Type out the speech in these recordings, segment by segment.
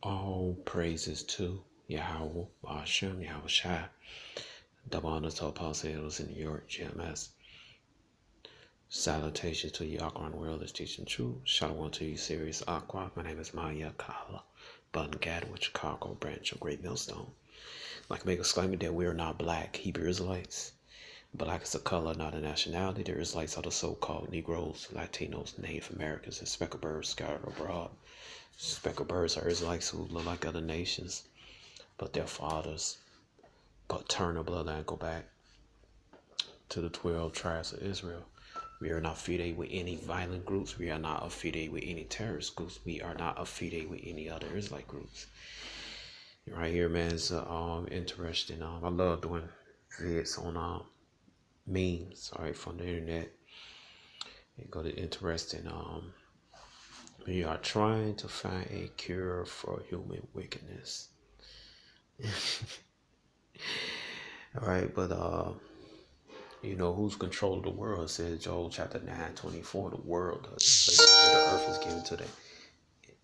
All praises to Yahweh, Hashem, Yahweh Shai. Double honor to Apostle Elders in New York, GMS. Salutations to Yakron World is teaching truth. Shalom to you, serious Aqua. My name is Maya Kala, Button Gatwick, Chicago branch of Great Millstone. I'd like to make a disclaimer that we are not black Hebrew Israelites. Black is a color, not a nationality. The Israelites are the so-called Negroes, Latinos, Native Americans, and speckled birds scattered abroad. Speckled birds are Israelites who look like other nations, but their fathers paternal bloodline go back to the 12 tribes of Israel. We are not affiliated with any violent groups. We are not affiliated with any terrorist groups. We are not affiliated with any other Israelite groups. Right here, man, is interesting. I love doing vids on memes, all right, from the internet. And go to interesting. We are trying to find a cure for human wickedness. All right, but you know who's control of the world? It says Joel chapter 9:24. The world, the earth is given to the.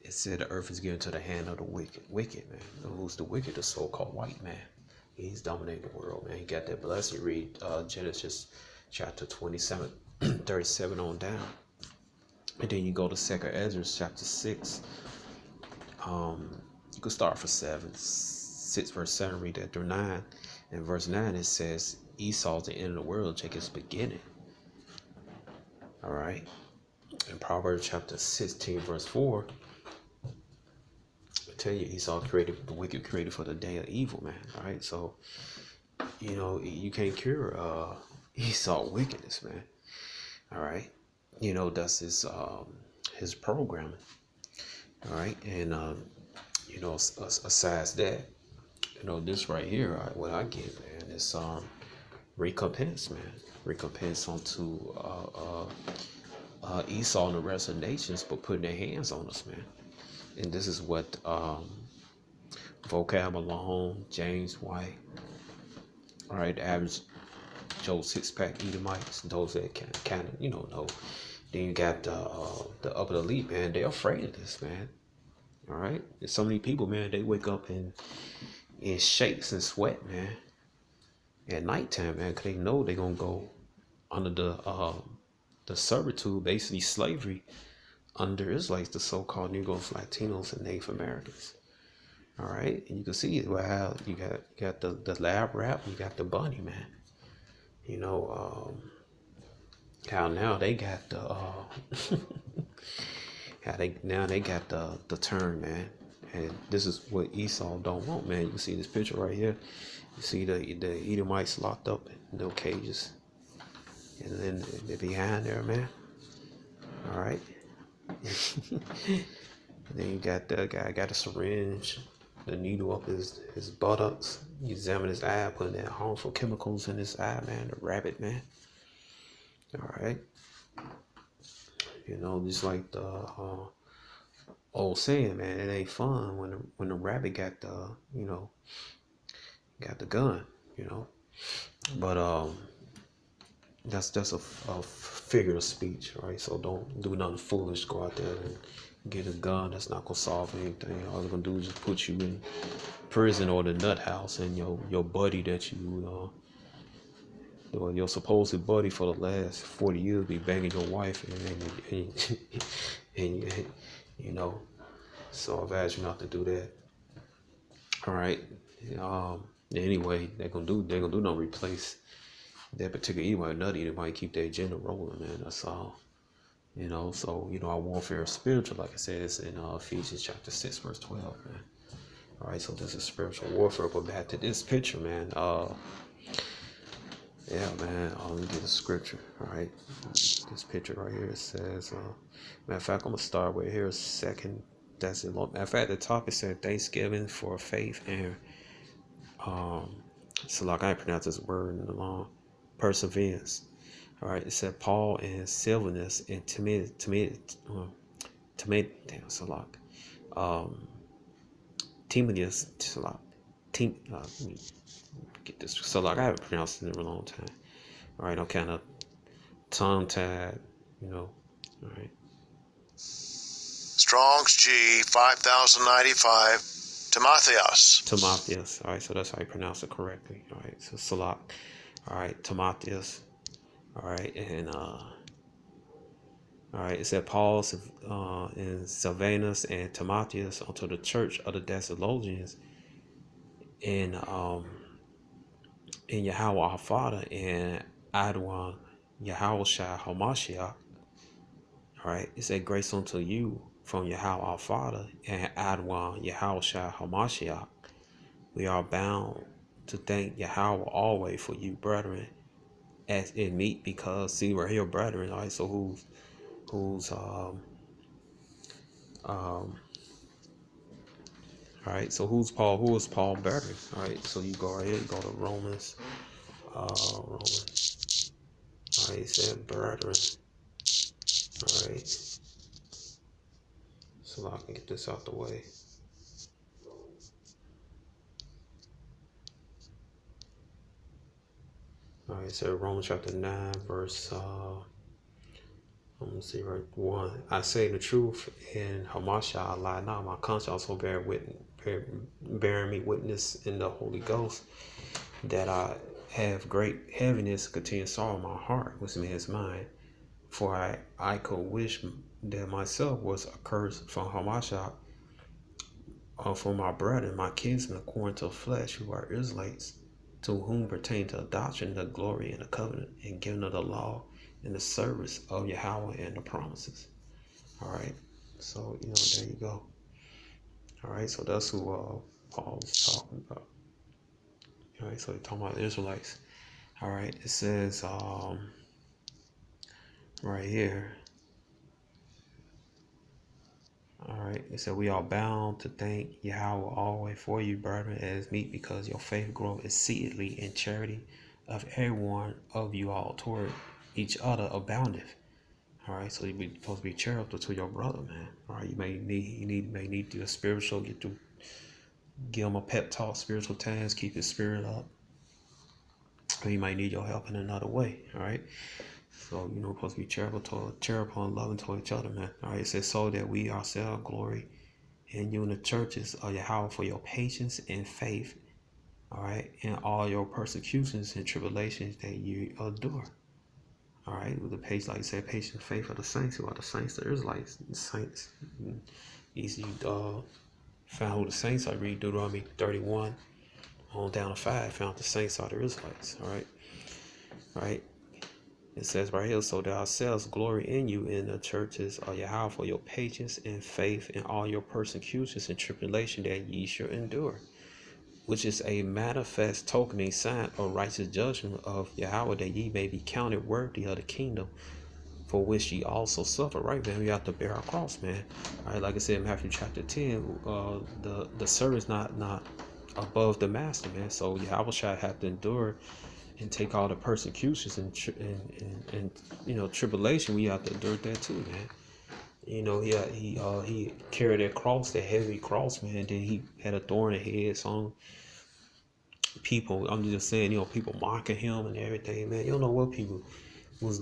It said the earth is given to the hand of the wicked. Wicked man. Who's the wicked? The so-called white man. He's dominating the world, man. He got that blessed. You read Genesis chapter 27, 37 on down, and then you go to 2nd Ezra chapter 6. You could start for 6 verse 7. Read that through 9. In verse 9 it says Esau's the end of the world, Jacob's beginning. All right. In Proverbs chapter 16 verse 4, I tell you, Esau created the wicked, created for the day of evil, man. All right. So you know you can't cure Esau wickedness, man. All right. You know that's his programming. All right. And you know, besides that, you know, this right here, what I get, man, is recompense, man. Recompense onto Esau and the rest of the nations for putting their hands on us, man. And this is what Vocab Malone, James White, all right, the average Joe six-pack Edomites, those that kind of, you know. Then you got the upper elite, man. They're afraid of this, man. All right, there's so many people, man. They wake up in shakes and sweat, man, at nighttime, man, because they know they're gonna go under the servitude, basically slavery, under Israelites, the so-called Negroes, Latinos, and Native Americans. All right, and you can see how you got the lab rap, you got the bunny, man. You know how now they got the how they got the turn, man. And this is what Esau don't want, man. You can see this picture right here. You see the Edomites locked up in their cages, and then they're behind there, man. All right. Then you got the guy got a syringe, the needle up his buttocks. You examine his eye, putting that harmful chemicals in his eye, man. The rabbit, man. All right. You know, just like the old saying, man, it ain't fun when the rabbit got the, you know, got the gun, you know. But that's a figure of speech, right? So don't do nothing foolish. Go out there and get a gun. That's not gonna solve anything. All it's gonna do is just put you in prison or the nut house, and your buddy that you your supposed buddy for the last 40 years be banging your wife, and you know. So I advise you not to do that. All right. Anyway, they're gonna do no replace that particular Edomite. Another Edomite keep their agenda rolling, man. That's all. You know. So you know, our warfare is spiritual, like I said. It's in Ephesians chapter 6, verse 12, man. All right. So this is spiritual warfare. But back to this picture, man. Yeah, man. Let me get the scripture. All right. This picture right here, it says, matter of fact, I'm gonna start with here. Second. That's it. Matter of fact, the top it said Thanksgiving for faith and so like I pronounce this word in the long perseverance. All right, it said Paul and Silvanus and Timotheus let me get this. So like I haven't pronounced it in a long time. All right, I'm kind of tongue tied, you know. All right. Strong's G 5095. Timotheus. Timotheus. All right, so that's how you pronounce it correctly. All right, so Salak. All right, Timotheus. All right, and all right, it said Paul and Silvanus and Timotheus unto the church of the Thessalonians in Yahweh our Father and Adwan Yahweh Shai Hamashiach. All right, it said grace unto you from Yahweh our Father and Adwan Yahweh Shai Hamashiach. We are bound to thank Yahweh always for you, brethren, as it meet, because see we're here, brethren. All right, so who's all right, so who's Paul? Who is Paul better? All right, so you go right here, you go to Romans. Romans. All right, he said brethren. All right, so I can get this out the way. All right, so Romans chapter 9, verse, let me see, right, 1. I say the truth in Hamasha, I lie not. My conscience also bearing me witness in the Holy Ghost that I have great heaviness, continued sorrow in my heart, which means mine. For I could wish that myself was accursed from Hamasha, for my brethren, my kinsmen, according to flesh, who are Israelites, to whom pertain to adoption, the glory, and the covenant, and giving of the law, and the service of Yahweh and the promises. All right, so there you go. All right, so that's who Paul is talking about. All right, so he's talking about the Israelites. All right, it says right here. All right, it said we are bound to thank Yahweh always for you, brethren, as meet, because your faith grow exceedingly in charity of every one of you all toward each other aboundeth. All right, so you be supposed to be charitable to your brother, man. All right, you may need to do a spiritual, give him a pep talk, spiritual times, keep his spirit up. Or you might need your help in another way. All right, so supposed to be charitable and loving to each other, man. All right, it says so that we ourselves glory and you in the churches of Yahweh for your patience and faith, all right, and all your persecutions and tribulations that you endure. All right, with the patience, like you said, patience and faith of the saints, who are the saints, the Israelites, the saints. Easy found who the saints are. Read Deuteronomy 31 on down to 5. Found the saints are the Israelites. All right. It says right here, so that ourselves glory in you in the churches of Yahweh for your patience and faith in all your persecutions and tribulation that ye shall endure, which is a manifest tokening sign of righteous judgment of Yahweh, that ye may be counted worthy of the kingdom for which ye also suffer. Right, man, we have to bear our cross, man. All right, like I said in Matthew chapter 10, the servant's not above the master, man. So Yahweh shall have to endure and take all the persecutions and tribulation. We have to endure that too, man. He carried that cross, that heavy cross, man. Then he had a thorn in his head on people. I'm just saying, people mocking him and everything, man. You don't know what people was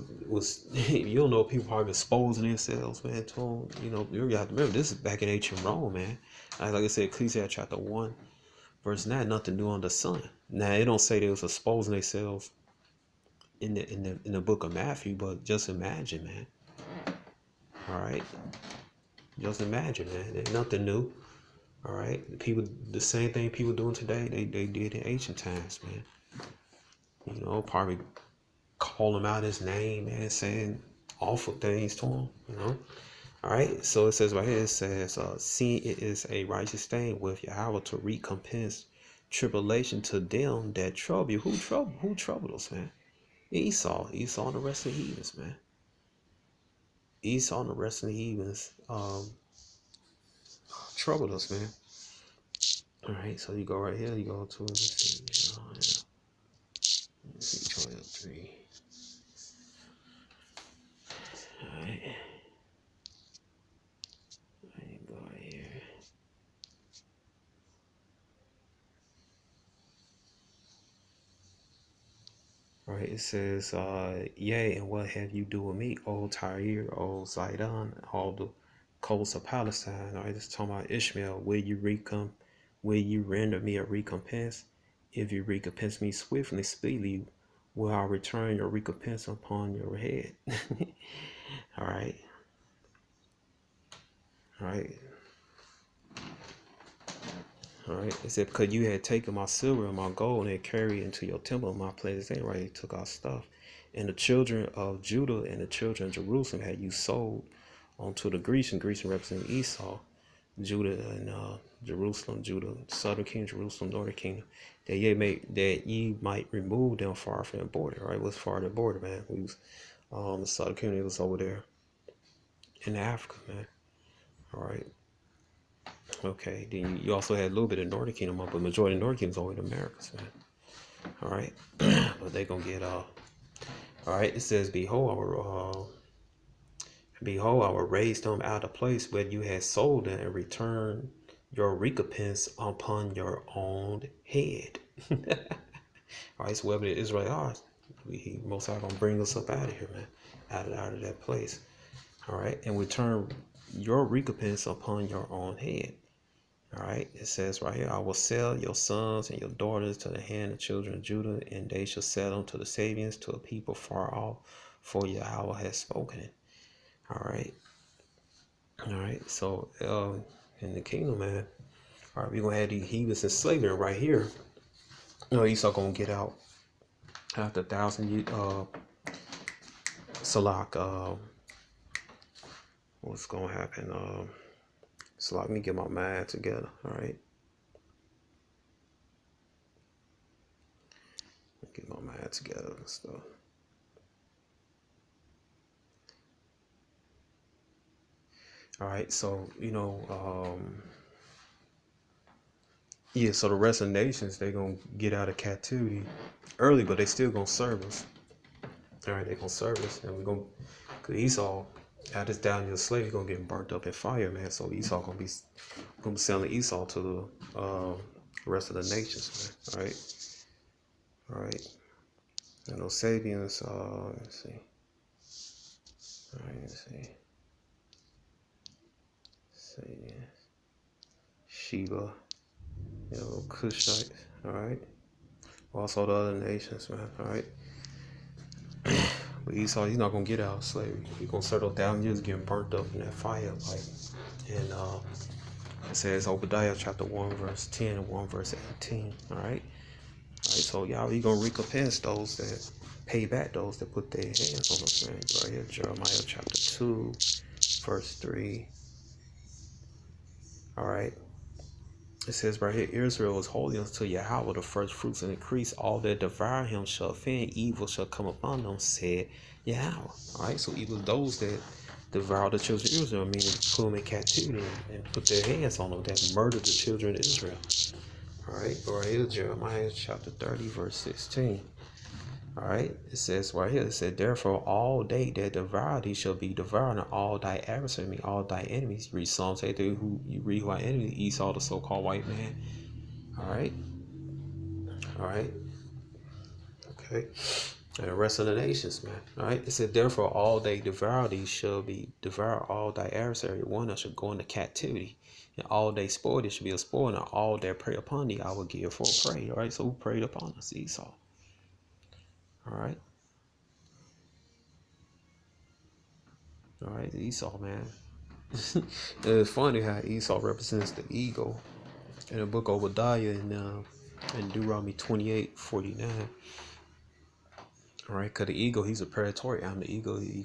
you don't know, people probably exposing themselves, man, to him. You have to remember, this is back in ancient Rome, man. Like I said, Ecclesiastes chapter 1, verse 9, nothing new under the sun. Now, it don't say they was exposing themselves in the book of Matthew, but just imagine, man. All right, just imagine, man. There's nothing new. All right, the same thing people doing today, they did in ancient times, man. Probably call him out his name, man, saying awful things to him. All right, so it says right here, it says, seeing it is a righteous thing with Yahweh to recompense tribulation to them that trouble you. Who troubled us, man? Esau and the rest of the heathens, man. Esau and the rest of the heathens troubled us, man. All right, so you go right here, you go to, let's see, 12:3. All right, go right here. Right, it says, yea, and what have you do with me, O Tyre, O Zidon, all the coast of Palestine. All right, this is talking about Ishmael. Will you render me a recompense? If you recompense me swiftly, speedily, will I return your recompense upon your head? All right. All right. All right. It said, because you had taken my silver and my gold and had carried into your temple my places. Ain't right. He took our stuff. And the children of Judah and the children of Jerusalem had you sold onto the Grecian. Grecian representing Esau. Judah and Jerusalem, Judah, southern kingdom, Jerusalem, northern kingdom, that ye might remove them far from the border. Right? What's far the border, man? We was the southern kingdom was over there in Africa, man. All right. Okay. Then you also had a little bit of northern kingdom, but majority of northern kingdom's over in the Americas, man. All right. But they gonna get all right. It says, Behold, I will raise them out of place where you had sold them and return your recompense upon your own head. All right, so wherever the Israelites are, he most likely gonna bring us up out of here, man, out of that place. All right, and return your recompense upon your own head. All right, it says right here, I will sell your sons and your daughters to the hand of children of Judah, and they shall sell them to the Sabians, to a people far off, for Yahweh has spoken it. All right. All right, so in the kingdom, man, all right, we're gonna have these heathens in slavery right here. You know, Esau gonna get out after 1,000 years. Salak, what's gonna happen? Salak, let me get my mind together. All right, get my mind together and stuff. All right, so yeah, so the rest of the nations they gonna get out of captivity early, but they still gonna serve us. All right, they gonna serve us, and we're gonna, cause Esau, out this down your slave, he's gonna get burnt up in fire, man. So Esau gonna be selling Esau to the rest of the nations, man. All right, all right. And those Sabians, let's see. All right, let's see. Sabians, Sheba, Cushites. All right. Also the other nations, man. All right. But Esau, he's not gonna get out of slavery. He's gonna settle down years getting burnt up in that fire, like, and it says Obadiah chapter 1 verse 10 and 1 verse 18. All right. All right, so y'all, he gonna recompense those that pay back those that put their hands on us, man. Right here, Jeremiah chapter 2, verse 3. All right. It says right here, Israel is holy unto Yahweh, the first fruits and increase. All that devour him shall offend, evil shall come upon them, said Yahweh. All right, so even those that devour the children of Israel, meaning put them in captivity and put their hands on them, that murdered the children of Israel. All right, right here, Jeremiah chapter 30, verse 16. All right, it says right here, it said, therefore all they that devour thee shall be devoured, and all thy adversaries, all thy enemies. Read Psalms 83, you read who our enemy, Esau, the so-called white man. All right, all right, okay, and the rest of the nations, man. All right, it said, therefore all they devour thee shall be devoured, all thy adversary, one that shall go into captivity, and all they spoil thee shall be a spoil, and all that prey upon thee I will give for prey. All right, so who preyed upon us? Esau. All right. All right, Esau, man. It's funny how Esau represents the ego in the book of Obadiah in Deuteronomy 28:49. All right, because the ego, he's a predatory animal. The ego, he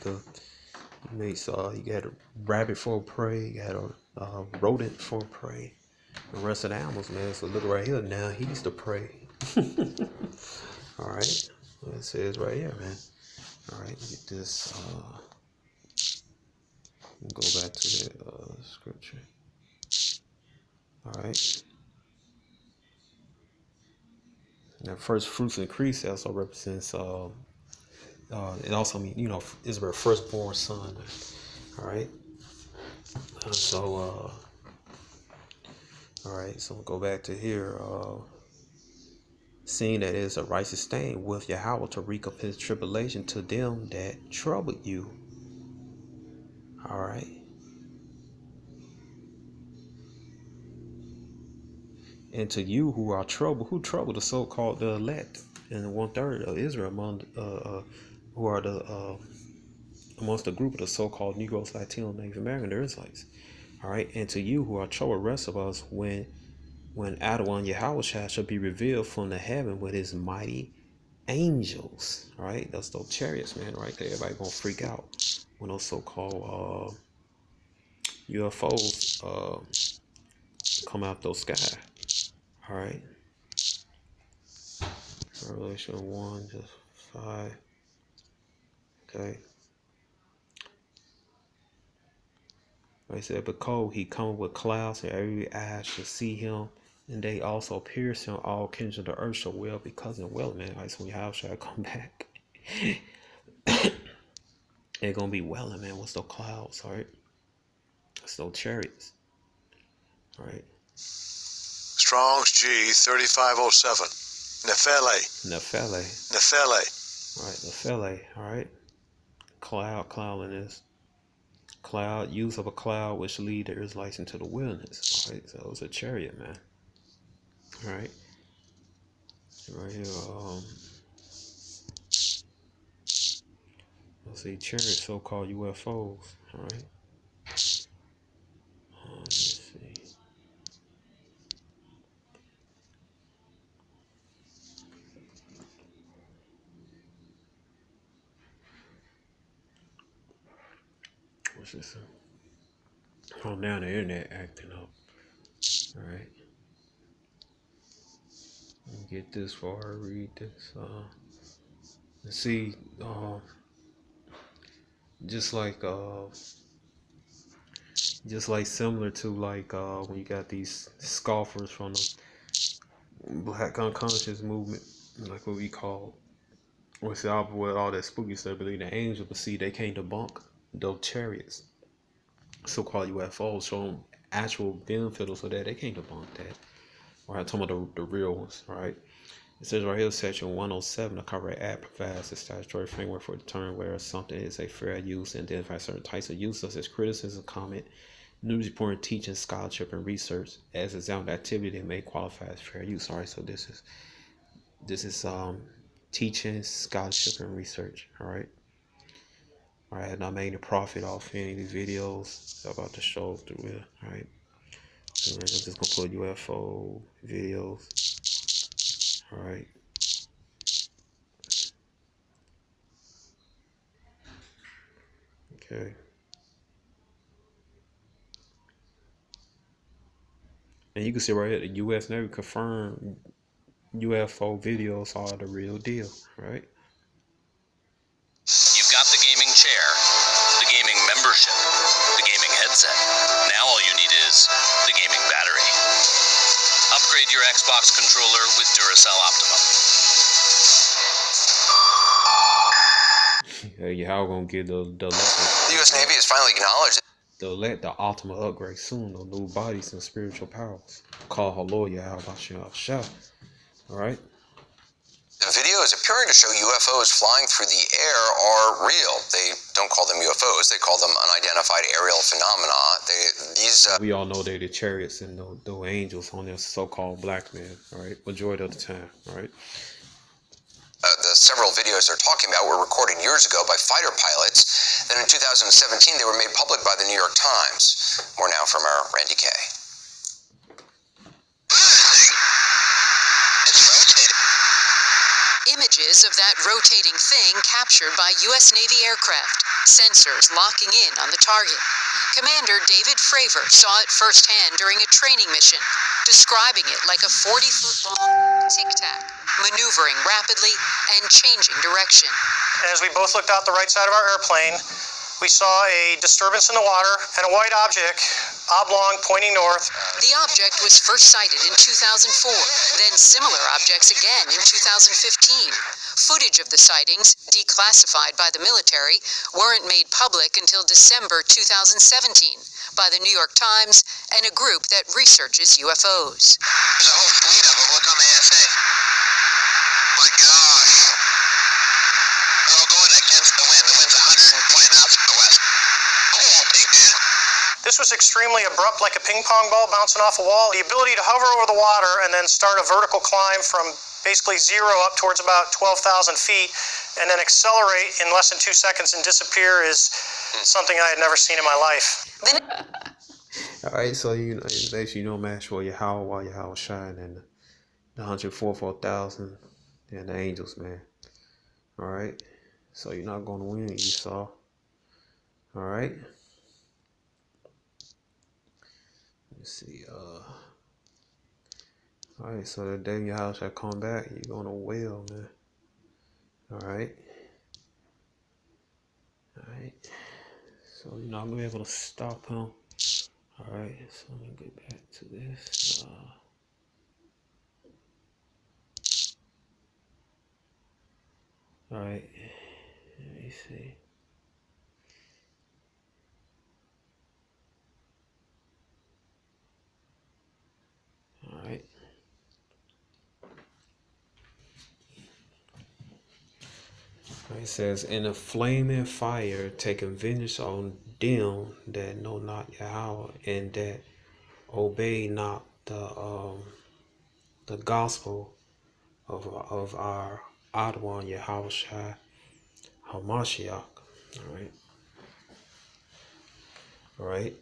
makes, you got a rabbit for prey, you got a rodent for prey. The rest of the animals, man. So look right here now, he's the prey. All right, it says right here, man. All right, get this. Go back to the scripture. All right. Now, first fruits increase also represents. It also means Israel's firstborn son. All right. All right. So we'll go back to here. Seeing that it is a righteous thing with Yahweh to recompense tribulation to them that trouble you. All right. And to you who are troubled, who troubled the so-called the elect and 1/3 of Israel among who are the amongst the group of the so-called Negroes, Latino, Native American, the Israelites. All right, and to you who are troubled, rest of us, when Pt.1 Yahweh shall be revealed from the heaven with his mighty angels. All right, that's those chariots, man. Right there, everybody gonna freak out when those so-called UFOs come out those sky. All right, Revelation 1, just 5. Okay. Like I said, behold, he cometh with clouds, and every eye shall see him, and they also pierce him. All kindreds of the earth shall wail because of well, man. Like, so when Yahweh shall come back, they're gonna be welling, man. What's those clouds, all right? It's those chariots, all right? Strong's G 3507. Nephele. Nephele, all right? Nephele, all right? Cloudliness. Cloud, use of a cloud which lead the Israelites into the wilderness, all right? So it's a chariot, man, all right? Right here, let's see, chariots, so-called UFOs, all right? Let's see. What's this? Oh, now the internet acting up. All right. Get this far. Read this. Let's see. Just like similar to like when you got these scoffers from the Black unconscious movement, like what we call, what's the opposite with all that spooky stuff. Believe the angels, but see, they can't debunk those chariots, so-called UFOs, show them actual benefits so that they can't debunk that. All right, talking about the real ones, right? It says right here, section 107, the Copyright Act provides a statutory framework for determining whether something is a fair use and identifies certain types of use, such as criticism, comment, news reporting, teaching, scholarship, and research as example activity that may qualify as fair use. All right, so this is teaching, scholarship, and research. All right. All right, not making a profit off any of these videos. I'm about to show through it. All right. And I'm just gonna put UFO videos. All right. Okay. And you can see right here, the U.S. Navy confirmed UFO videos are the real deal, right? You've got the gaming chair, the gaming membership, the gaming headset. Now all you need is the gaming battery. Upgrade your Xbox controller with Duracell Optimum. Hey, how gonna get the U.S. Navy has finally acknowledged the ultimate upgrade soon, the new bodies and spiritual powers. Call Hallelujah, how about you? All right. the videos appearing to show UFOs flying through the air are real. They don't call them UFOs; they call them unidentified aerial phenomena. We all know they're the chariots and the angels on their so-called black men. All right, majority of the time. All right. The several videos they're talking about were recorded years ago by fighter pilots. Then in 2017, they were made public by the New York Times. More now from our Randy Kay. It's rotating. Images of that rotating thing captured by U.S. Navy aircraft. Sensors locking in on the target. Commander David Fravor saw it firsthand during a training mission, describing it like a 40-foot-long tic-tac, maneuvering rapidly and changing direction. As we both looked out the right side of our airplane, we saw a disturbance in the water and a white object, oblong, pointing north. The object was first sighted in 2004, then similar objects again in 2015. Footage of the sightings, declassified by the military, weren't made public until December 2017 by the New York Times and a group that researches UFOs. There's a whole fleet of them. Look on the ASA. My gosh. They're all going against the wind. The wind's 120 knots from the west. Oh, big dude. This was extremely abrupt, like a ping pong ball bouncing off a wall. The ability to hover over the water and then start a vertical climb from basically zero up towards about 12,000 feet and then accelerate in less than 2 seconds and disappear is something I had never seen in my life. All right, so you match for your howl while your howl shine and the 144,000 and the angels, man. All right, so you're not gonna win, Esau. All right. Let's see. All right. So the day your house shall come back, you're gonna wail, man. All right. All right. So you're not gonna be able to stop him. All right. So let me get back to this. All right. Let me see. All right. It says, in a flaming fire, taking vengeance on them that know not Yahweh and that obey not the gospel of our Adwan Yahushua Hamashiach. All right. All right.